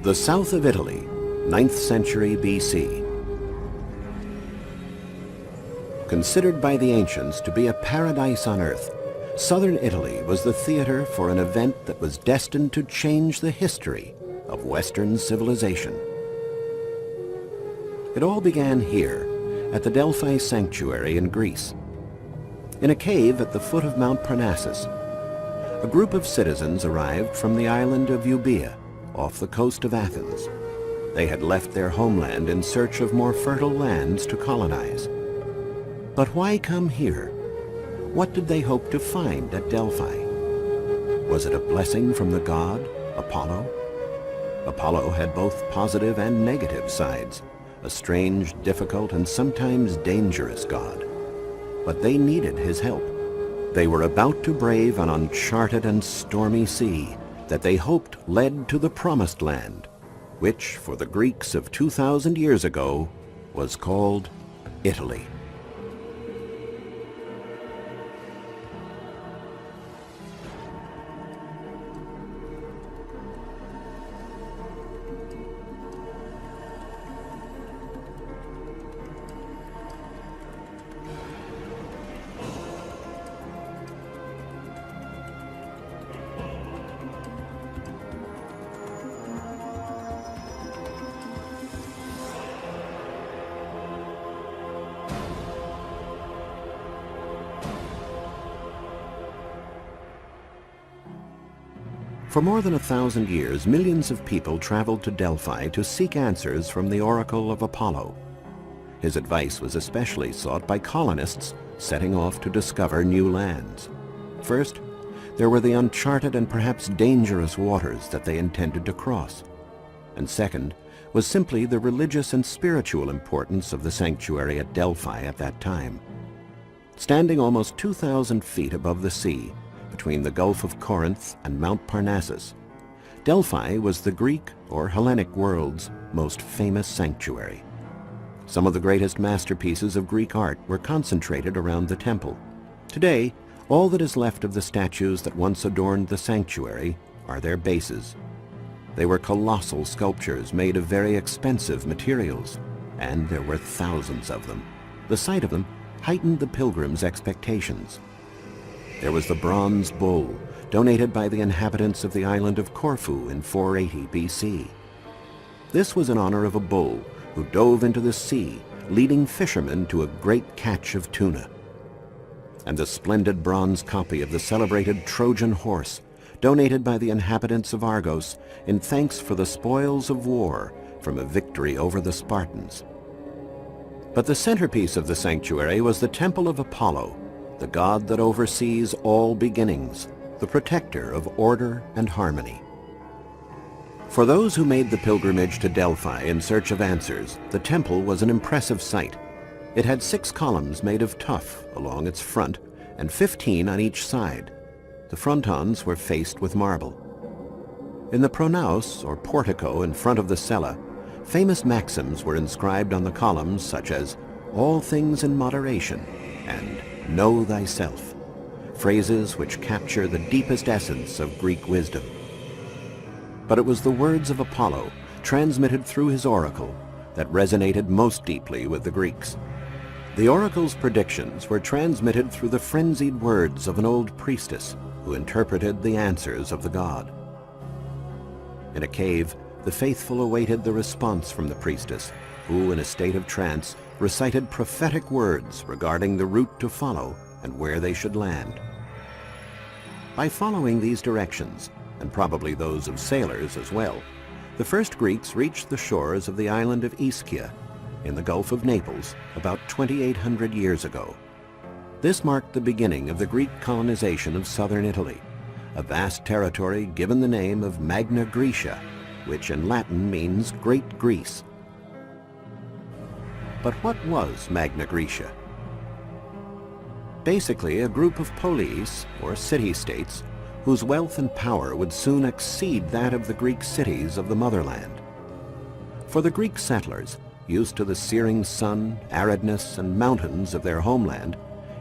The south of Italy, 9th century BC. Considered by the ancients to be a paradise on earth, southern Italy was the theater for an event that was destined to change the history of Western civilization. It all began here, at the Delphi Sanctuary in Greece. In a cave at the foot of Mount Parnassus, a group of citizens arrived from the island of Euboea, off the coast of Athens. They had left their homeland in search of more fertile lands to colonize. But why come here? What did they hope to find at Delphi? Was it a blessing from the god, Apollo? Apollo had both positive and negative sides, a strange, difficult, and sometimes dangerous god. But they needed his help. They were about to brave an uncharted and stormy sea that they hoped led to the Promised Land, which, for the Greeks of 2,000 years ago, was called Italy. For more than 1,000 years, millions of people traveled to Delphi to seek answers from the oracle of Apollo. His advice was especially sought by colonists setting off to discover new lands. First, there were the uncharted and perhaps dangerous waters that they intended to cross. And second, was simply the religious and spiritual importance of the sanctuary at Delphi at that time. Standing almost 2,000 feet above the sea, between the Gulf of Corinth and Mount Parnassus, Delphi was the Greek or Hellenic world's most famous sanctuary. Some of the greatest masterpieces of Greek art were concentrated around the temple. Today, all that is left of the statues that once adorned the sanctuary are their bases. They were colossal sculptures made of very expensive materials, and there were thousands of them. The sight of them heightened the pilgrims' expectations. There was the bronze bull, donated by the inhabitants of the island of Corfu in 480 BC. This was in honor of a bull who dove into the sea, leading fishermen to a great catch of tuna. And the splendid bronze copy of the celebrated Trojan horse, donated by the inhabitants of Argos in thanks for the spoils of war from a victory over the Spartans. But the centerpiece of the sanctuary was the Temple of Apollo, the god that oversees all beginnings, the protector of order and harmony. For those who made the pilgrimage to Delphi in search of answers, the temple was an impressive sight. It had 6 columns made of tuff along its front and 15 on each side. The frontons were faced with marble. In the pronaos, or portico in front of the cella, famous maxims were inscribed on the columns such as, "All things in moderation," and "Know thyself," phrases which capture the deepest essence of Greek wisdom. But it was the words of Apollo, transmitted through his oracle, that resonated most deeply with the Greeks. The oracle's predictions were transmitted through the frenzied words of an old priestess who interpreted the answers of the god. In a cave, the faithful awaited the response from the priestess, who, in a state of trance, recited prophetic words regarding the route to follow and where they should land. By following these directions, and probably those of sailors as well, the first Greeks reached the shores of the island of Ischia in the Gulf of Naples about 2,800 years ago. This marked the beginning of the Greek colonization of southern Italy, a vast territory given the name of Magna Graecia, which in Latin means Great Greece. But what was Magna Graecia? Basically, a group of polis, or city-states, whose wealth and power would soon exceed that of the Greek cities of the motherland. For the Greek settlers, used to the searing sun, aridness, and mountains of their homeland,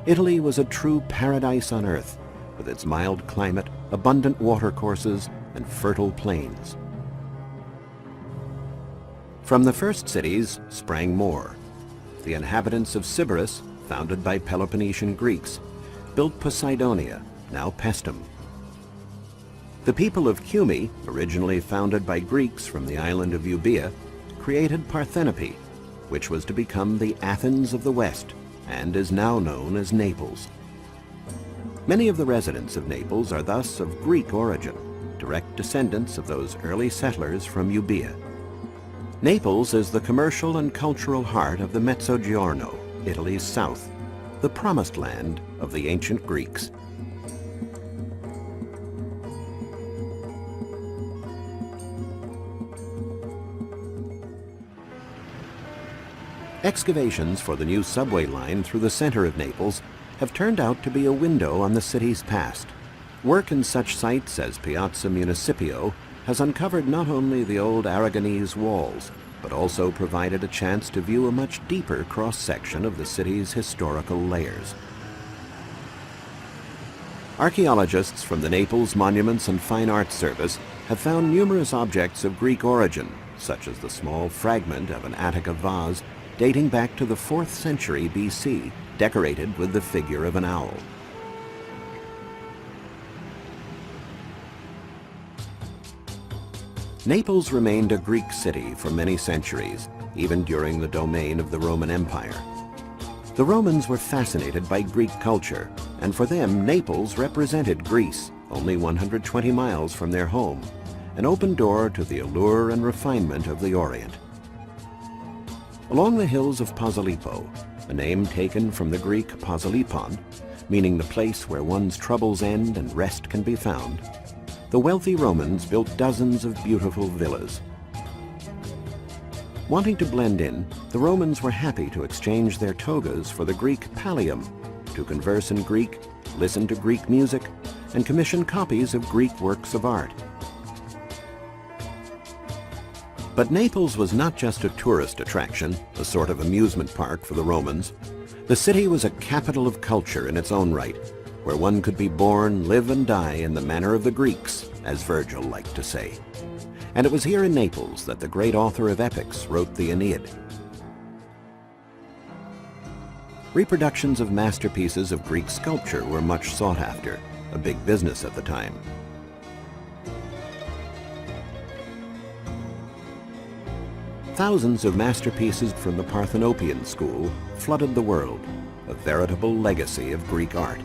Italy was a true paradise on earth, with its mild climate, abundant watercourses, and fertile plains. From the first cities sprang more. The inhabitants of Sybaris, founded by Peloponnesian Greeks, built Poseidonia, now Paestum. The people of Cumae, originally founded by Greeks from the island of Euboea, created Parthenope, which was to become the Athens of the West and is now known as Naples. Many of the residents of Naples are thus of Greek origin, direct descendants of those early settlers from Euboea. Naples is the commercial and cultural heart of the Mezzogiorno, Italy's south, the promised land of the ancient Greeks. Excavations for the new subway line through the center of Naples have turned out to be a window on the city's past. Work in such sites as Piazza Municipio has uncovered not only the old Aragonese walls, but also provided a chance to view a much deeper cross-section of the city's historical layers. Archaeologists from the Naples Monuments and Fine Arts Service have found numerous objects of Greek origin, such as the small fragment of an Attica vase dating back to the 4th century BC, decorated with the figure of an owl. Naples remained a Greek city for many centuries, even during the domain of the Roman Empire. The Romans were fascinated by Greek culture, and for them Naples represented Greece, only 120 miles from their home, an open door to the allure and refinement of the Orient. Along the hills of Posillipo, a name taken from the Greek Posilipon, meaning the place where one's troubles end and rest can be found, the wealthy Romans built dozens of beautiful villas. Wanting to blend in, the Romans were happy to exchange their togas for the Greek pallium, to converse in Greek, listen to Greek music, and commission copies of Greek works of art. But Naples was not just a tourist attraction, a sort of amusement park for the Romans. The city was a capital of culture in its own right, where one could be born, live and die in the manner of the Greeks, as Virgil liked to say. And it was here in Naples that the great author of epics wrote the Aeneid. Reproductions of masterpieces of Greek sculpture were much sought after, a big business at the time. Thousands of masterpieces from the Parthenopean school flooded the world, a veritable legacy of Greek art.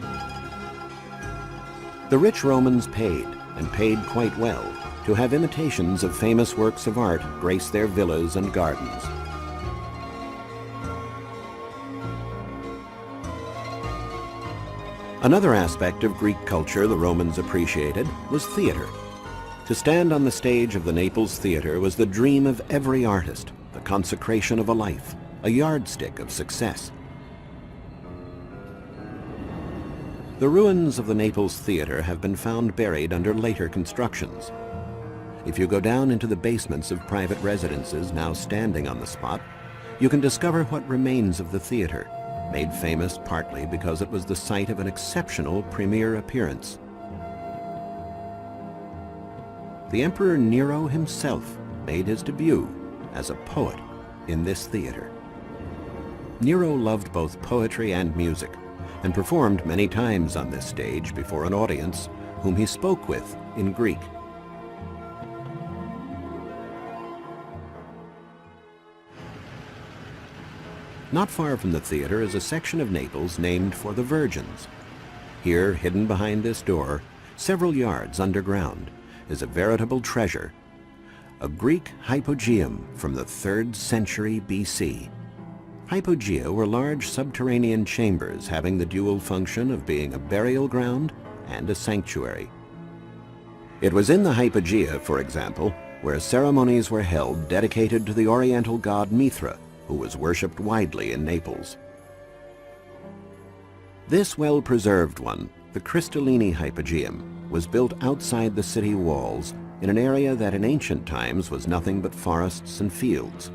The rich Romans paid, and paid quite well, to have imitations of famous works of art grace their villas and gardens. Another aspect of Greek culture the Romans appreciated was theater. To stand on the stage of the Naples Theater was the dream of every artist, the consecration of a life, a yardstick of success. The ruins of the Naples Theater have been found buried under later constructions. If you go down into the basements of private residences now standing on the spot, you can discover what remains of the theater, made famous partly because it was the site of an exceptional premiere appearance. The Emperor Nero himself made his debut as a poet in this theater. Nero loved both poetry and music, and performed many times on this stage before an audience whom he spoke with in Greek. Not far from the theater is a section of Naples named for the Virgins. Here, hidden behind this door, several yards underground, is a veritable treasure, a Greek hypogeum from the 3rd century BC. Hypogea were large subterranean chambers having the dual function of being a burial ground and a sanctuary. It was in the hypogea, for example, where ceremonies were held dedicated to the oriental god Mithra, who was worshipped widely in Naples. This well-preserved one, the Crystallini Hypogeum, was built outside the city walls in an area that in ancient times was nothing but forests and fields.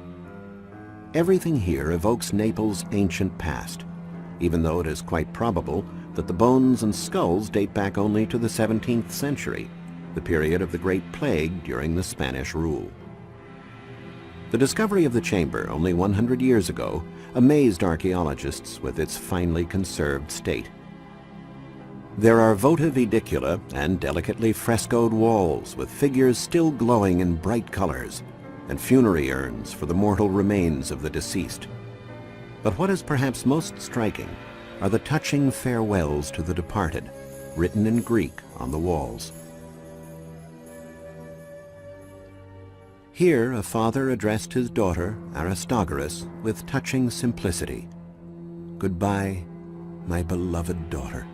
Everything here evokes Naples' ancient past, even though it is quite probable that the bones and skulls date back only to the 17th century, the period of the Great Plague during the Spanish rule. The discovery of the chamber only 100 years ago amazed archaeologists with its finely conserved state. There are votive edicula and delicately frescoed walls with figures still glowing in bright colors, and funerary urns for the mortal remains of the deceased. But what is perhaps most striking are the touching farewells to the departed, written in Greek on the walls. Here a father addressed his daughter, Aristogoras, with touching simplicity. "Goodbye, my beloved daughter."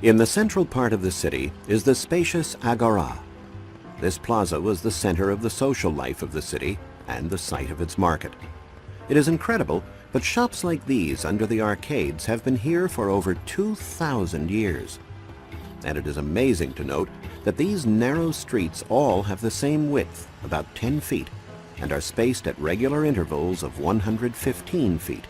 In the central part of the city is the spacious Agora. This plaza was the center of the social life of the city and the site of its market. It is incredible, but shops like these under the arcades have been here for over 2,000 years. And it is amazing to note that these narrow streets all have the same width, about 10 feet, and are spaced at regular intervals of 115 feet.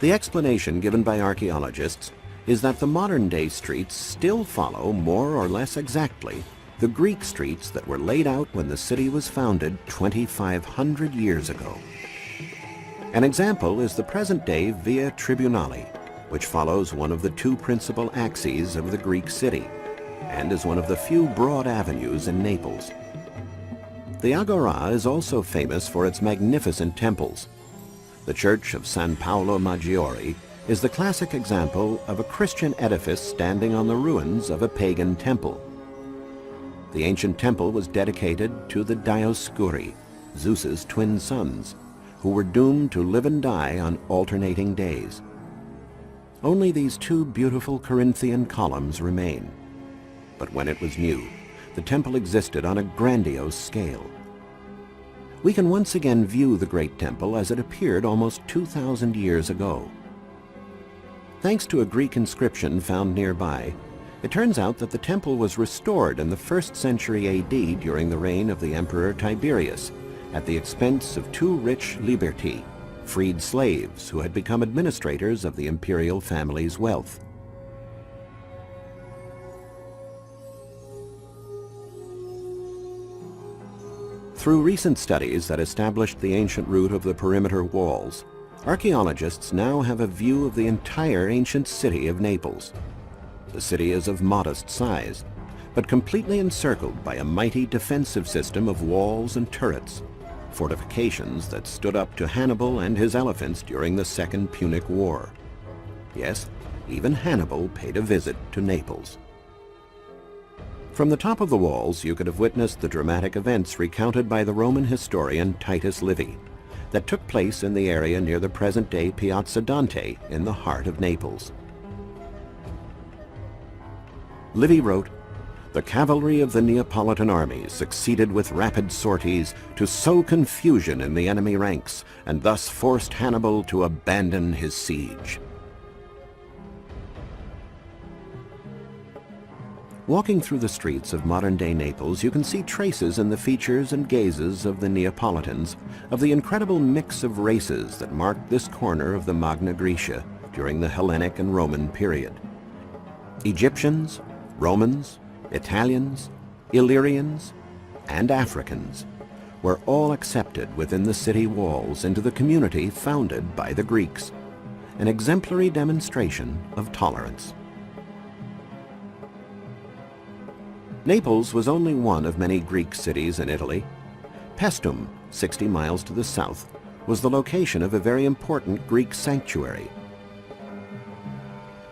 The explanation given by archaeologists is that the modern-day streets still follow more or less exactly the Greek streets that were laid out when the city was founded 2,500 years ago. An example is the present-day Via Tribunali, which follows one of the two principal axes of the Greek city, and is one of the few broad avenues in Naples. The Agora is also famous for its magnificent temples. The Church of San Paolo Maggiore is the classic example of a Christian edifice standing on the ruins of a pagan temple. The ancient temple was dedicated to the Dioscuri, Zeus's twin sons, who were doomed to live and die on alternating days. Only these two beautiful Corinthian columns remain. But when it was new, the temple existed on a grandiose scale. We can once again view the great temple as it appeared almost 2,000 years ago. Thanks to a Greek inscription found nearby, it turns out that the temple was restored in the 1st century AD during the reign of the Emperor Tiberius, at the expense of two rich liberti, freed slaves who had become administrators of the imperial family's wealth. Through recent studies that established the ancient route of the perimeter walls, archaeologists now have a view of the entire ancient city of Naples. The city is of modest size, but completely encircled by a mighty defensive system of walls and turrets, fortifications that stood up to Hannibal and his elephants during the Second Punic War. Yes, even Hannibal paid a visit to Naples. From the top of the walls, you could have witnessed the dramatic events recounted by the Roman historian Titus Livy that took place in the area near the present-day Piazza Dante in the heart of Naples. Livy wrote, "The cavalry of the Neapolitan army succeeded with rapid sorties to sow confusion in the enemy ranks, and thus forced Hannibal to abandon his siege." Walking through the streets of modern-day Naples, you can see traces in the features and gazes of the Neapolitans of the incredible mix of races that marked this corner of the Magna Graecia during the Hellenic and Roman period. Egyptians, Romans, Italians, Illyrians, and Africans were all accepted within the city walls into the community founded by the Greeks, an exemplary demonstration of tolerance. Naples was only one of many Greek cities in Italy. Paestum, 60 miles to the south, was the location of a very important Greek sanctuary.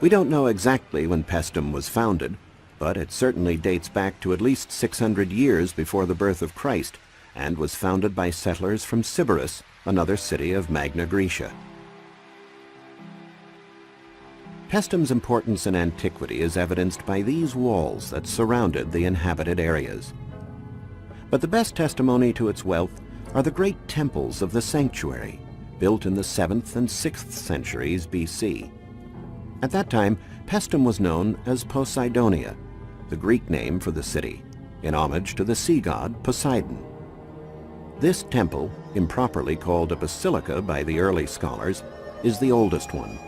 We don't know exactly when Paestum was founded, but it certainly dates back to at least 600 years before the birth of Christ, and was founded by settlers from Sybaris, another city of Magna Graecia. Paestum's importance in antiquity is evidenced by these walls that surrounded the inhabited areas. But the best testimony to its wealth are the great temples of the sanctuary, built in the 7th and 6th centuries BC. At that time, Paestum was known as Poseidonia, the Greek name for the city, in homage to the sea god Poseidon. This temple, improperly called a basilica by the early scholars, is the oldest one.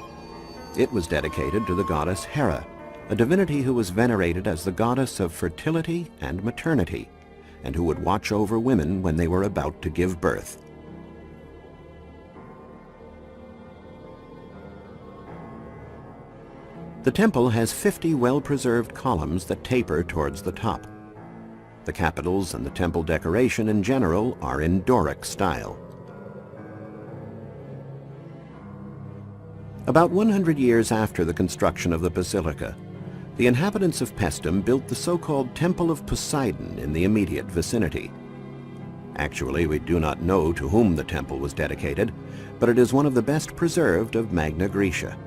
It was dedicated to the goddess Hera a divinity who was venerated as the goddess of fertility and maternity, and who would watch over women when they were about to give birth. The temple has 50 well-preserved columns that taper towards the top. The capitals and the temple decoration in general are in Doric style. About 100 years after the construction of the basilica, the inhabitants of Paestum built the so-called Temple of Poseidon in the immediate vicinity. Actually, we do not know to whom the temple was dedicated, but it is one of the best preserved of Magna Graecia.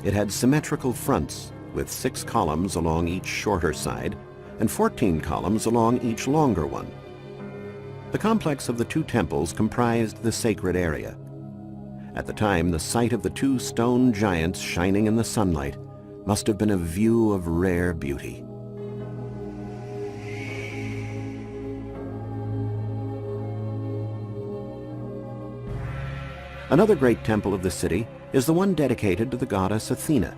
It had symmetrical fronts, with 6 columns along each shorter side and 14 columns along each longer one. The complex of the 2 temples comprised the sacred area. At the time, the sight of the 2 stone giants shining in the sunlight must have been a view of rare beauty. Another great temple of the city is the one dedicated to the goddess Athena.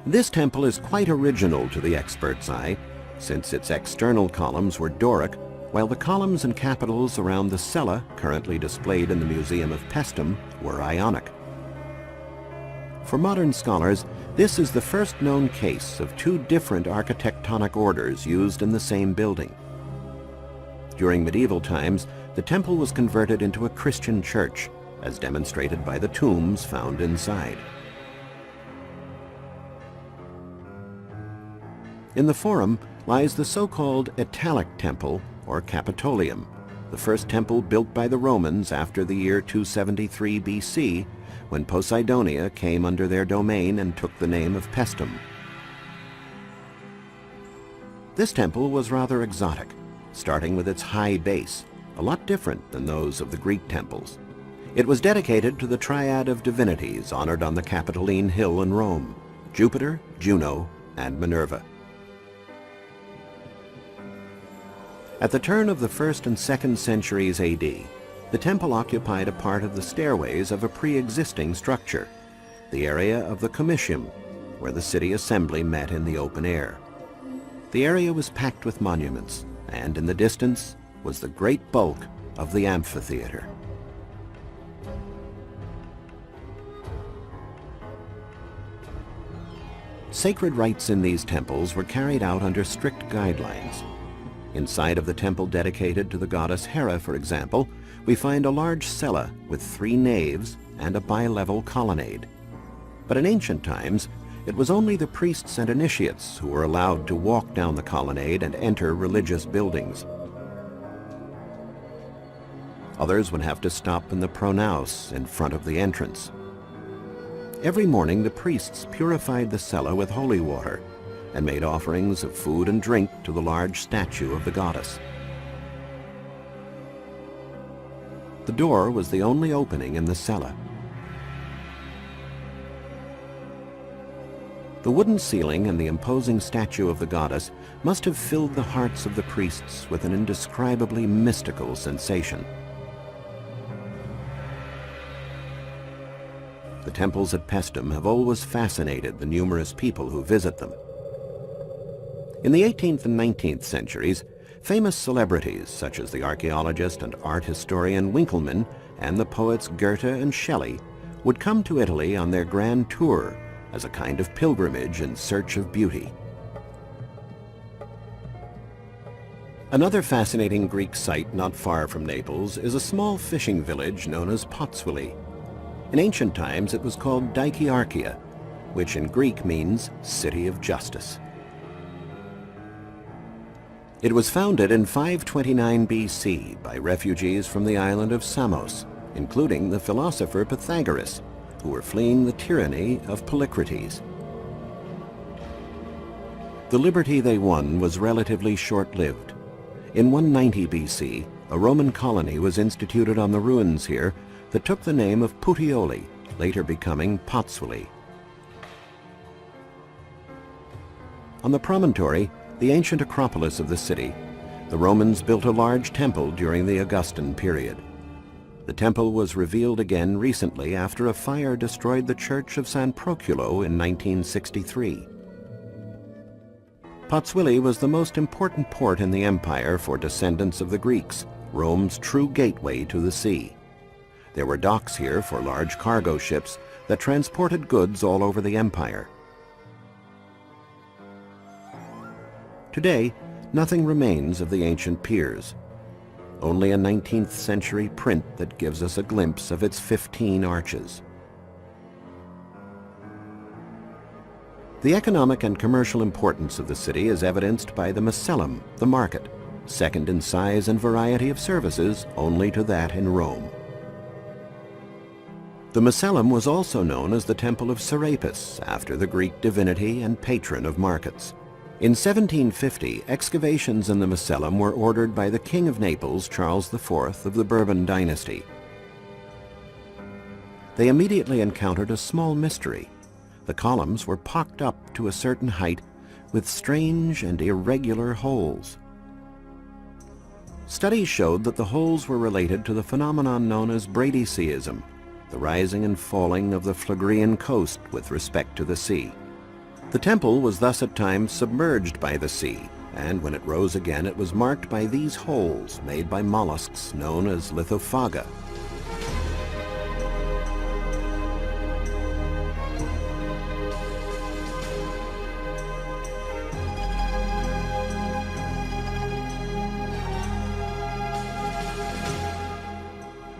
This temple is quite original to the expert's eye, since its external columns were Doric, while the columns and capitals around the cella, currently displayed in the Museum of Paestum, were Ionic. For modern scholars, this is the first known case of 2 different architectonic orders used in the same building. During medieval times, the temple was converted into a Christian church, as demonstrated by the tombs found inside. In the Forum lies the so-called Italic Temple, or Capitolium, the first temple built by the Romans after the year 273 BC, when Poseidonia came under their domain and took the name of Paestum. This temple was rather exotic, starting with its high base, a lot different than those of the Greek temples. It was dedicated to the triad of divinities honored on the Capitoline Hill in Rome: Jupiter, Juno, and Minerva. At the turn of the 1st and 2nd centuries AD, the temple occupied a part of the stairways of a pre-existing structure, the area of the Comitium, where the city assembly met in the open air. The area was packed with monuments, and in the distance was the great bulk of the amphitheater. Sacred rites in these temples were carried out under strict guidelines. Inside of the temple dedicated to the goddess Hera, for example, we find a large cella with 3 naves and a bi-level colonnade. But in ancient times, it was only the priests and initiates who were allowed to walk down the colonnade and enter religious buildings. Others would have to stop in the pronaos in front of the entrance. Every morning, the priests purified the cella with holy water and made offerings of food and drink to the large statue of the goddess. The door was the only opening in the cella. The wooden ceiling and the imposing statue of the goddess must have filled the hearts of the priests with an indescribably mystical sensation. The temples at Paestum have always fascinated the numerous people who visit them. In the 18th and 19th centuries, famous celebrities such as the archaeologist and art historian Winckelmann and the poets Goethe and Shelley would come to Italy on their grand tour as a kind of pilgrimage in search of beauty. Another fascinating Greek site not far from Naples is a small fishing village known as Potswili. In ancient times it was called Dikyarchia, which in Greek means City of Justice. It was founded in 529 BC by refugees from the island of Samos, including the philosopher Pythagoras, who were fleeing the tyranny of Polycrates. The liberty they won was relatively short-lived. In 190 BC, a Roman colony was instituted on the ruins here that took the name of Puteoli, later becoming Potswili. On the promontory, the ancient acropolis of the city, the Romans built a large temple during the Augustan period. The temple was revealed again recently after a fire destroyed the church of San Proculo in 1963. Potswili was the most important port in the empire for descendants of the Greeks, Rome's true gateway to the sea. There were docks here for large cargo ships that transported goods all over the empire. Today, nothing remains of the ancient piers. Only a 19th century print that gives us a glimpse of its 15 arches. The economic and commercial importance of the city is evidenced by the Macellum, the market, second in size and variety of services only to that in Rome. The Macellum was also known as the Temple of Serapis, after the Greek divinity and patron of markets. In 1750, excavations in the Macellum were ordered by the King of Naples, Charles IV of the Bourbon dynasty. They immediately encountered a small mystery. The columns were pocked up to a certain height with strange and irregular holes. Studies showed that the holes were related to the phenomenon known as Bradyseism, the rising and falling of the Phlegrean coast with respect to the sea. The temple was thus at times submerged by the sea, and when it rose again it was marked by these holes made by mollusks known as lithophaga.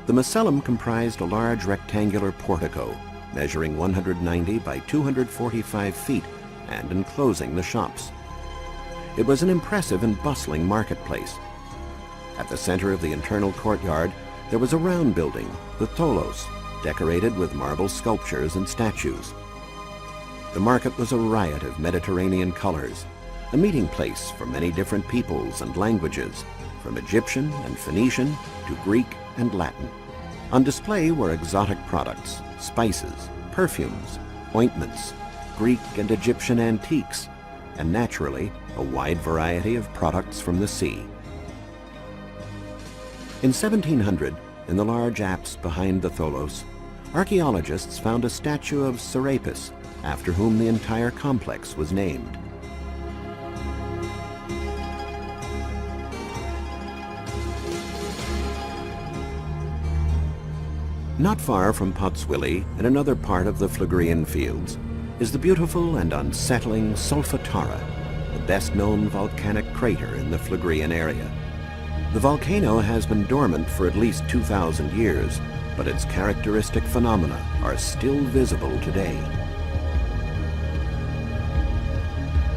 The Macellum comprised a large rectangular portico, measuring 190 by 245 feet and enclosing the shops. It was an impressive and bustling marketplace. At the center of the internal courtyard, there was a round building, the tholos, decorated with marble sculptures and statues. The market was a riot of Mediterranean colors, a meeting place for many different peoples and languages, from Egyptian and Phoenician to Greek and Latin. On display were exotic products, spices, perfumes, ointments, Greek and Egyptian antiques, and naturally, a wide variety of products from the sea. In 1700, in the large apse behind the tholos, archaeologists found a statue of Serapis, after whom the entire complex was named. Not far from Potswili, in another part of the Phlegrean fields, is the beautiful and unsettling Solfatara, the best-known volcanic crater in the Phlegrean area. The volcano has been dormant for at least 2,000 years, but its characteristic phenomena are still visible today.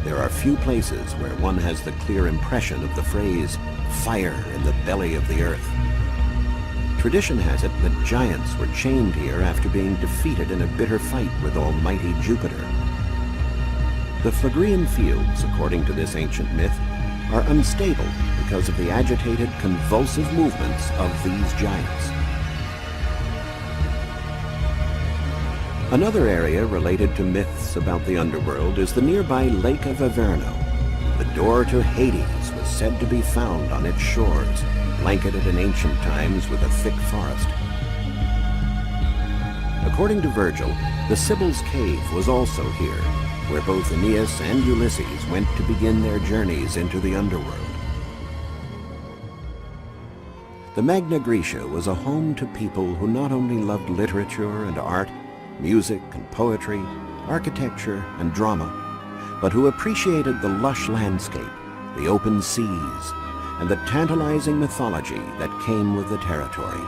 There are few places where one has the clear impression of the phrase, "fire in the belly of the earth." Tradition has it that giants were chained here after being defeated in a bitter fight with almighty Jupiter. The Phlegrean fields, according to this ancient myth, are unstable because of the agitated, convulsive movements of these giants. Another area related to myths about the underworld is the nearby Lake of Averno. The door to Hades was said to be found on its shores, blanketed in ancient times with a thick forest. According to Virgil, the Sibyl's Cave was also here, where both Aeneas and Ulysses went to begin their journeys into the underworld. The Magna Graecia was a home to people who not only loved literature and art, music and poetry, architecture and drama, but who appreciated the lush landscape, the open seas, and the tantalizing mythology that came with the territory.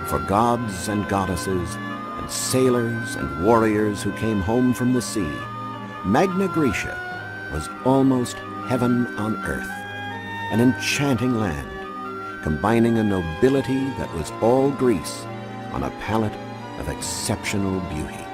For gods and goddesses, and sailors and warriors who came home from the sea, Magna Graecia was almost heaven on earth, an enchanting land, combining a nobility that was all Greece on a palette of exceptional beauty.